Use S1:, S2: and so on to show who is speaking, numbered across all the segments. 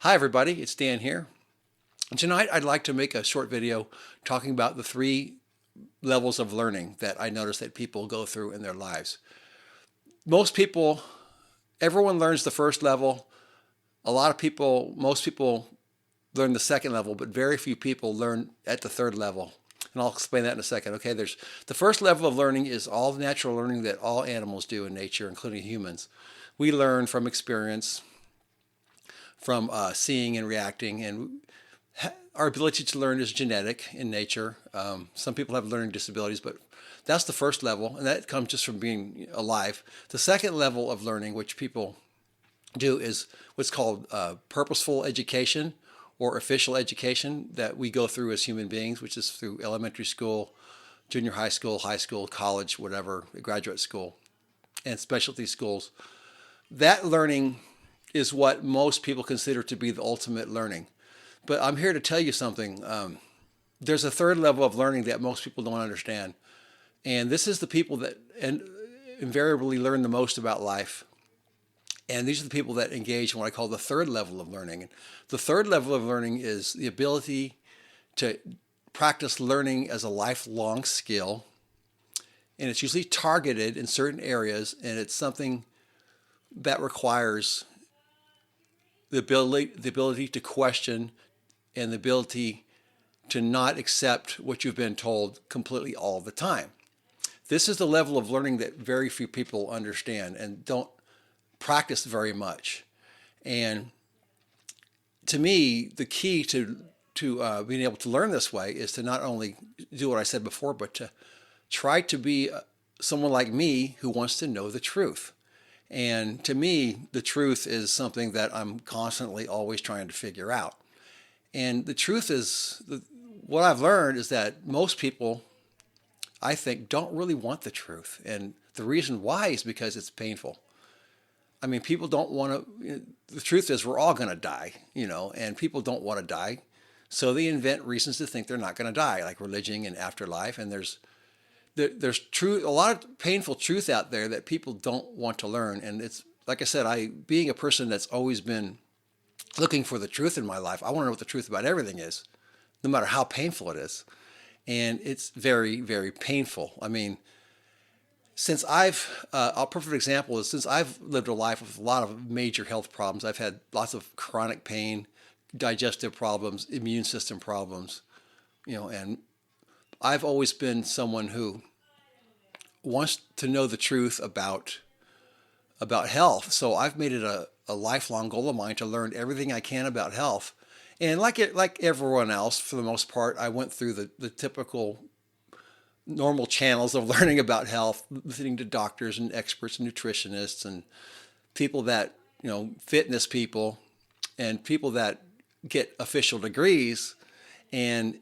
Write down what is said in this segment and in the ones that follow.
S1: Hi everybody, it's Dan here. And tonight I'd like to make a short video talking about the three levels of learning that I notice that people go through in their lives. Most people, everyone learns the first level. Most people learn the second level, but very few people learn at the third level. And I'll explain that in a second. Okay, there's the first level of learning is all the natural learning that all animals do in nature, including humans. We learn from experience, from seeing and reacting, and our ability to learn is genetic in nature. Some people have learning disabilities, but that's the first level, and that comes just from being alive. The second level of learning, which people do, is what's called purposeful education or official education that we go through as human beings, which is through elementary school, junior high school, college, whatever, graduate school, and specialty schools. That learning is what most people consider to be the ultimate learning. But I'm here to tell you something. There's a third level of learning that most people don't understand. And this is the people that invariably learn the most about life. And these are the people that engage in what I call the third level of learning. And the third level of learning is the ability to practice learning as a lifelong skill. And it's usually targeted in certain areas, and it's something that requires the ability to question and the ability to not accept what you've been told completely all the time. This is the level of learning that very few people understand and don't practice very much. And to me, the key to being able to learn this way is to not only do what I said before, but to try to be someone like me who wants to know the truth. And to me, the truth is something that I'm constantly always trying to figure out. And the truth is, what I've learned is that most people, I think, don't really want the truth. And the reason why is because it's painful. I mean, people don't want to, the truth is we're all going to die, and people don't want to die. So they invent reasons to think they're not going to die, like religion and afterlife. And there's truth, a lot of painful truth out there that people don't want to learn. And it's like I said, being a person that's always been looking for the truth in my life, I want to know what the truth about everything is, no matter how painful it is. And it's very, very painful. I mean, a perfect example is since I've lived a life with a lot of major health problems, I've had lots of chronic pain, digestive problems, immune system problems, and I've always been someone who wants to know the truth about health. So I've made it a lifelong goal of mine to learn everything I can about health. And like everyone else, for the most part, I went through the typical normal channels of learning about health, listening to doctors and experts and nutritionists and people that, fitness people and people that get official degrees. And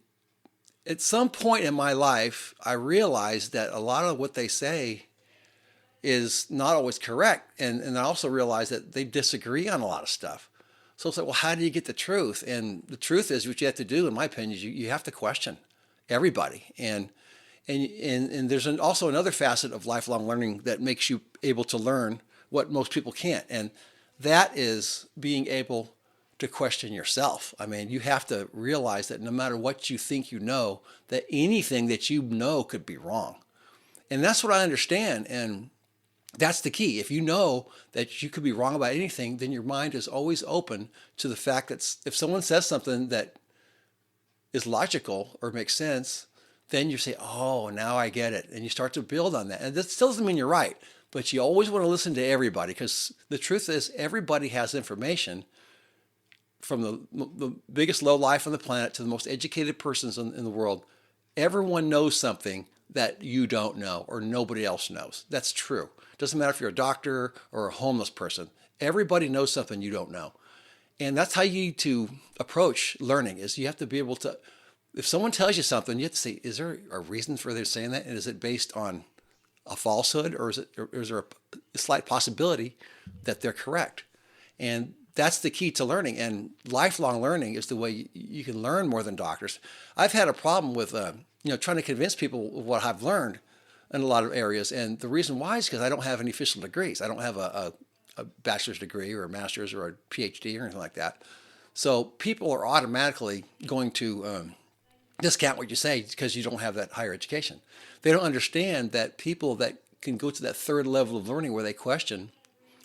S1: at some point in my life, I realized that a lot of what they say is not always correct. And I also realized that they disagree on a lot of stuff. So it's like, well, how do you get the truth? And the truth is what you have to do, in my opinion, is you have to question everybody. And there's also another facet of lifelong learning that makes you able to learn what most people can't. And that is being able to question yourself. I mean, you have to realize that no matter what you think you know, that anything that you know could be wrong. And that's what I understand. And that's the key. If you know that you could be wrong about anything, then your mind is always open to the fact that if someone says something that is logical or makes sense, then you say, oh, now I get it. And you start to build on that. And that still doesn't mean you're right, but you always want to listen to everybody, because the truth is everybody has information, from the biggest low life on the planet to the most educated persons in the world. Everyone knows something that you don't know or nobody else knows. That's true. It doesn't matter if you're a doctor or a homeless person. Everybody knows something you don't know. And that's how you need to approach learning, is you have to be able to, if someone tells you something, you have to say, is there a reason for their saying that? And is it based on a falsehood, or is there a slight possibility that they're correct? And that's the key to learning. And lifelong learning is the way you can learn more than doctors. I've had a problem with trying to convince people of what I've learned in a lot of areas. And the reason why is because I don't have any official degrees. I don't have a bachelor's degree or a master's or a PhD or anything like that. So people are automatically going to discount what you say because you don't have that higher education. They don't understand that people that can go to that third level of learning where they question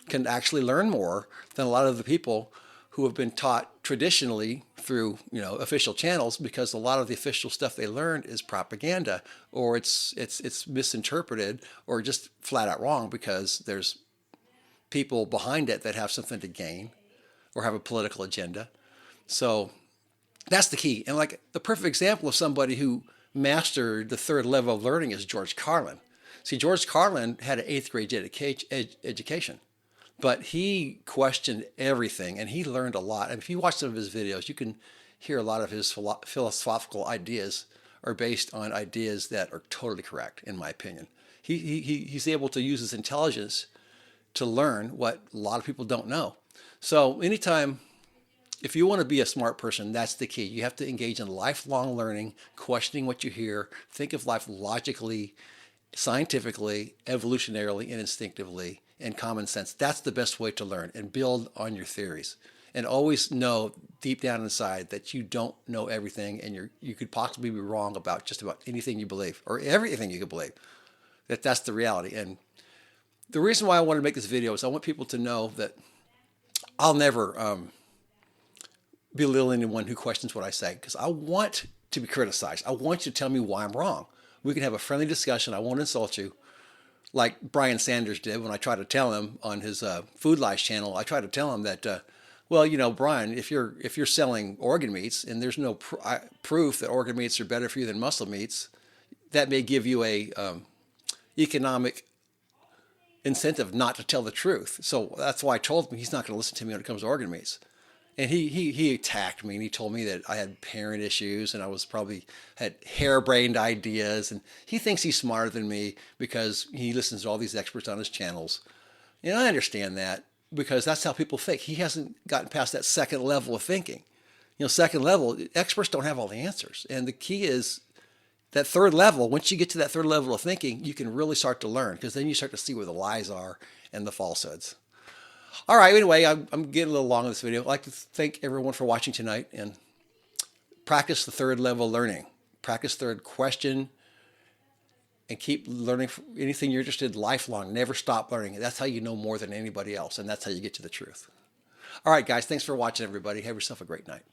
S1: can actually learn more than a lot of the people who have been taught traditionally through official channels, because a lot of the official stuff they learned is propaganda, or it's misinterpreted, or just flat out wrong because there's people behind it that have something to gain or have a political agenda. So that's the key. And like the perfect example of somebody who mastered the third level of learning is George Carlin. See, George Carlin had an eighth grade education, but he questioned everything and he learned a lot. And if you watch some of his videos, you can hear a lot of his philosophical ideas are based on ideas that are totally correct, in my opinion. He's able to use his intelligence to learn what a lot of people don't know. So anytime, if you want to be a smart person, that's the key. You have to engage in lifelong learning, questioning what you hear, think of life logically, scientifically, evolutionarily, and instinctively, and common sense. That's the best way to learn, and build on your theories. And always know deep down inside that you don't know everything, and you could possibly be wrong about just about anything you believe, or everything you could believe. That's the reality. And the reason why I want to make this video is I want people to know that I'll never belittle anyone who questions what I say, because I want to be criticized. I want you to tell me why I'm wrong. We can have a friendly discussion. I won't insult you, like Brian Sanders did when I tried to tell him on his Food Lies channel. I tried to tell him that, well, Brian, if you're selling organ meats and there's no proof that organ meats are better for you than muscle meats, that may give you a economic incentive not to tell the truth. So that's why I told him he's not going to listen to me when it comes to organ meats. And he attacked me, and he told me that I had parent issues and I was probably had harebrained ideas. And he thinks he's smarter than me because he listens to all these experts on his channels. And I understand that, because that's how people think. He hasn't gotten past that second level of thinking. Second level, experts don't have all the answers. And the key is that third level. Once you get to that third level of thinking, you can really start to learn, because then you start to see where the lies are and the falsehoods. All right, anyway, I'm getting a little long in this video. I'd like to thank everyone for watching tonight, and practice the third level learning. Practice third, question, and keep learning anything you're interested in lifelong. Never stop learning. That's how you know more than anybody else, and that's how you get to the truth. All right, guys, thanks for watching, everybody. Have yourself a great night.